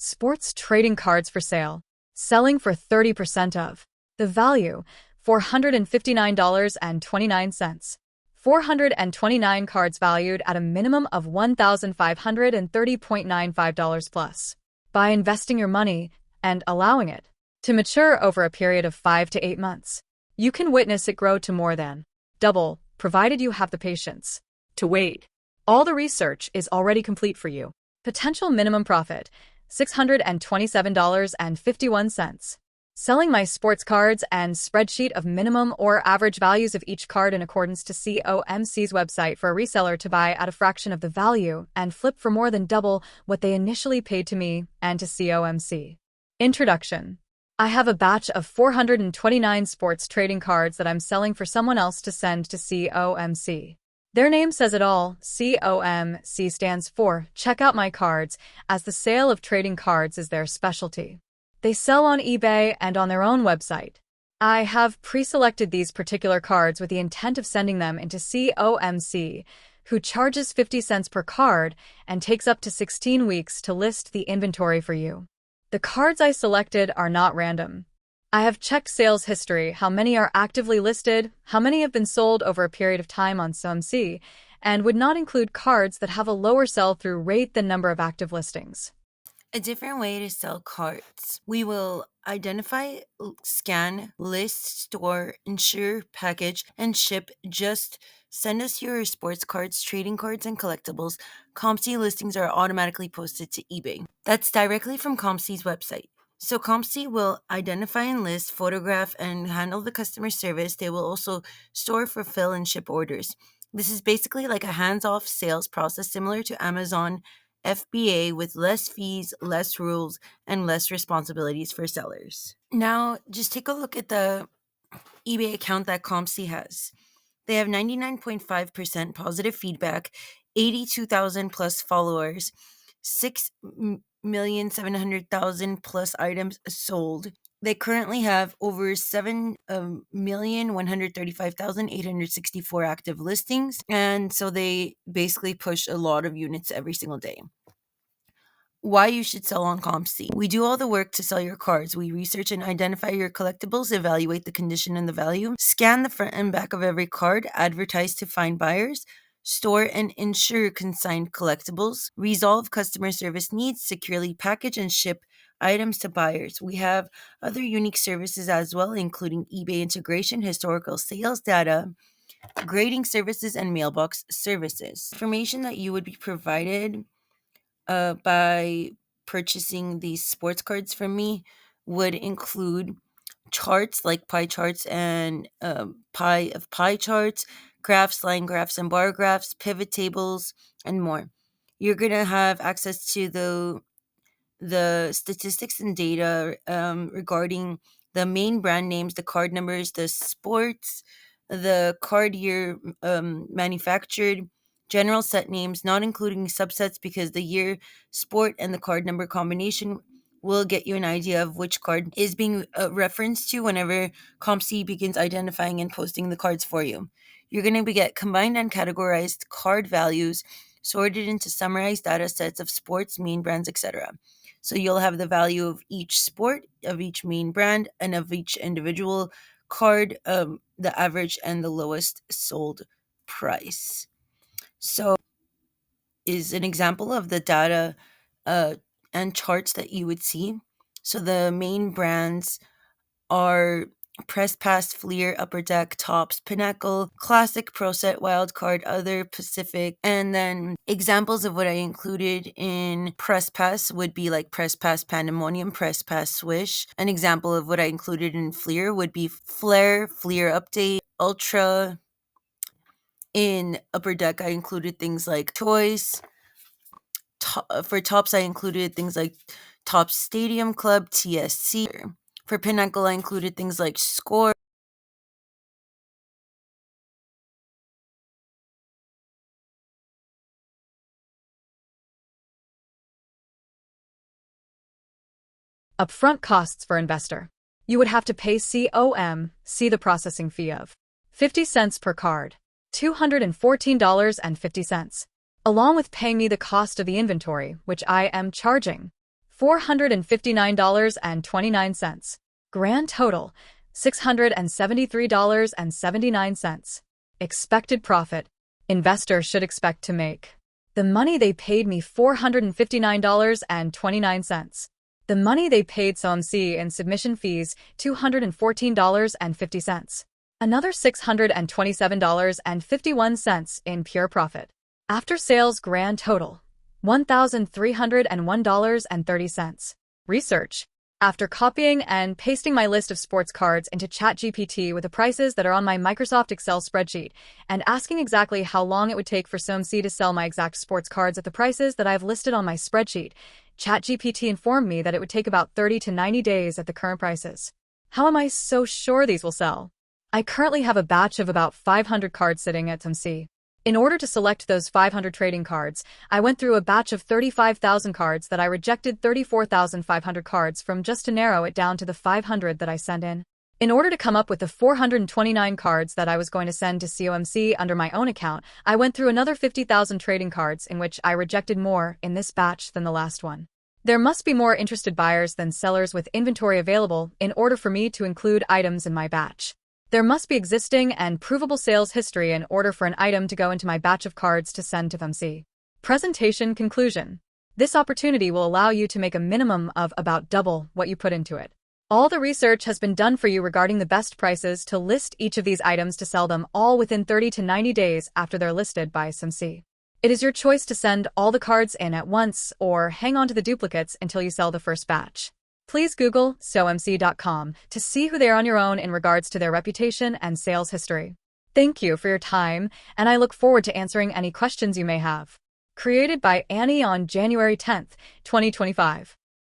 Sports trading cards for sale. Selling for 30% of. The value, $459.29. 429 cards valued at a minimum of $1,530.95 plus. By investing your money and allowing it to mature over a period of 5 to 8 months, you can witness it grow to more than double, provided you have the patience to wait. All the research is already complete for you. Potential minimum profit, $627.51. Selling my sports cards and spreadsheet of minimum or average values of each card in accordance to COMC's website for a reseller to buy at a fraction of the value and flip for more than double what they initially paid to me and to COMC. Introduction. I have a batch of 429 sports trading cards that I'm selling for someone else to send to COMC. Their name says it all. COMC stands for Check Out My Cards, as the sale of trading cards is their specialty. They sell on eBay and on their own website. I have pre-selected these particular cards with the intent of sending them into COMC, who charges 50 cents per card and takes up to 16 weeks to list the inventory for you. The cards I selected are not random. I have checked sales history, how many are actively listed, how many have been sold over a period of time on COMC, and would not include cards that have a lower sell-through rate than number of active listings. A different way to sell cards. We will identify, scan, list, store, insure, package, and ship. Just send us your sports cards, trading cards, and collectibles. COMC listings are automatically posted to eBay. That's directly from COMC's website. So COMC will identify and list, photograph, and handle the customer service. They will also store, fulfill, and ship orders. This is basically like a hands-off sales process similar to Amazon FBA, with less fees, less rules, and less responsibilities for sellers. Now, just take a look at the eBay account that COMC has. They have 99.5% positive feedback, 82,000 plus followers, 6,700,000 plus items sold. They currently have over 7,135,864 active listings, and so they basically push a lot of units every single day. Why you should sell on COMC. We do all the work to sell your cards. We research and identify your collectibles, evaluate the condition and the value, scan the front and back of every card, advertise to find buyers, store and insure consigned collectibles, resolve customer service needs, securely package and ship items to buyers. We have other unique services as well, including eBay integration, historical sales data, grading services, and mailbox services. Information that you would be provided by purchasing these sports cards from me would include charts like pie charts and pie charts, graphs, line graphs, and bar graphs, pivot tables, and more. You're going to have access to the statistics and data regarding the main brand names, the card numbers, the sports, the card year manufactured, general set names, not including subsets, because the year, sport, and the card number combination will get you an idea of which card is being referenced to whenever COMC begins identifying and posting the cards for you. You're going to get combined and categorized card values sorted into summarized data sets of sports, main brands, etc. So you'll have the value of each sport, of each main brand, and of each individual card, the average and the lowest sold price. So is an example of the data and charts that you would see. So the main brands are Press Pass, Fleer, Upper Deck, Tops, Pinnacle, Classic, Pro Set, Wildcard, Other, Pacific. And then examples of what I included in Press Pass would be like Press Pass Pandemonium, Press Pass Swish. An example of what I included in Fleer would be Flare, Fleer Update, Ultra. In Upper Deck, I included things like toys. For Tops, I included things like Tops Stadium Club, TSC. For Pinnacle, I included things like Score. Upfront costs for investor. You would have to pay COMC the processing fee of 50 cents per card, $214.50, along with paying me the cost of the inventory, which I am charging $459.29. Grand total, $673.79. Expected profit. Investor should expect to make. The money they paid me $459.29. The money they paid COMC in submission fees $214.50. Another $627.51 in pure profit. After sales grand total, $1,301.30. Research. After copying and pasting my list of sports cards into ChatGPT with the prices that are on my Microsoft Excel spreadsheet and asking exactly how long it would take for COMC to sell my exact sports cards at the prices that I've listed on my spreadsheet, ChatGPT informed me that it would take about 30 to 90 days at the current prices. How am I so sure these will sell? I currently have a batch of about 500 cards sitting at COMC. In order to select those 500 trading cards, I went through a batch of 35,000 cards that I rejected 34,500 cards from just to narrow it down to the 500 that I sent in. In order to come up with the 429 cards that I was going to send to COMC under my own account, I went through another 50,000 trading cards in which I rejected more in this batch than the last one. There must be more interested buyers than sellers with inventory available in order for me to include items in my batch. There must be existing and provable sales history in order for an item to go into my batch of cards to send to COMC. Presentation conclusion. This opportunity will allow you to make a minimum of about double what you put into it. All the research has been done for you regarding the best prices to list each of these items to sell them all within 30 to 90 days after they're listed by COMC. It is your choice to send all the cards in at once or hang on to the duplicates until you sell the first batch. Please Google COMC.com to see who they are on your own in regards to their reputation and sales history. Thank you for your time, and I look forward to answering any questions you may have. Created by Annie on January 10, 2025.